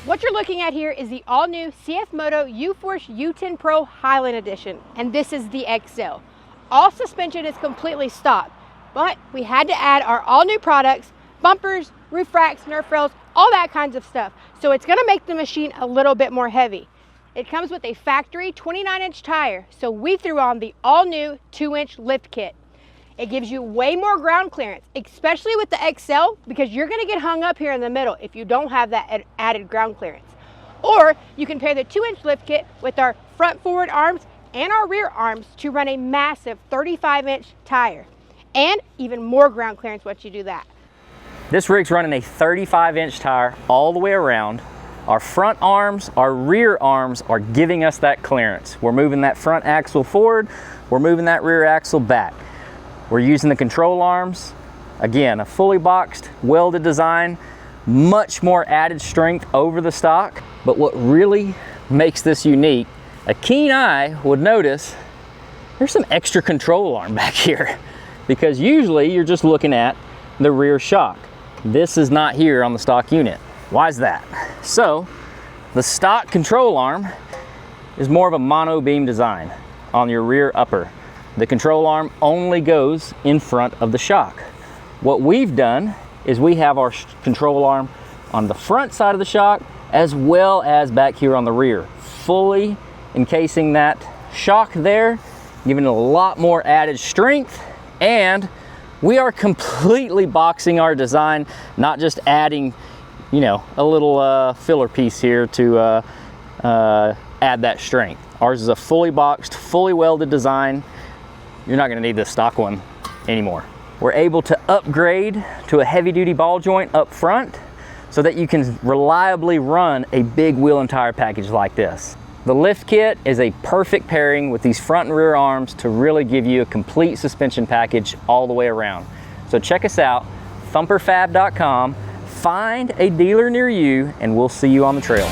What you're looking at here is the all-new CFMOTO UForce U10 PRO Highland Edition, and this is the XL. All suspension is completely stock, but we had to add our all-new products, bumpers, roof racks, Nerf rails, all that kinds of stuff. So it's gonna make the machine a little bit more heavy. It comes with a factory 29-inch tire, so we threw on the all-new 2-inch lift kit. It gives you way more ground clearance, especially with the XL, because you're gonna get hung up here in the middle if you don't have that added ground clearance. Or you can pair the 2-inch lift kit with our front forward arms and our rear arms to run a massive 35-inch tire. And even more ground clearance once you do that. This rig's running a 35-inch tire all the way around. Our front arms, our rear arms are giving us that clearance. We're moving that front axle forward, we're moving that rear axle back. We're using the control arms. Again, a fully boxed, welded design, much more added strength over the stock. But what really makes this unique, a keen eye would notice there's some extra control arm back here, because usually you're just looking at the rear shock. This is not here on the stock unit. Why is that? So the stock control arm is more of a mono beam design on your rear upper. The control arm only goes in front of the shock. What we've done is we have our control arm on the front side of the shock as well as back here on the rear, fully encasing that shock there, giving it a lot more added strength. And we are completely boxing our design, not just adding, you know, a little filler piece here to add that strength. Ours is a fully boxed, fully welded design. You're not gonna need this stock one anymore. We're able to upgrade to a heavy duty ball joint up front so that you can reliably run a big wheel and tire package like this. The lift kit is a perfect pairing with these front and rear arms to really give you a complete suspension package all the way around. So check us out, thumperfab.com, find a dealer near you, and we'll see you on the trail.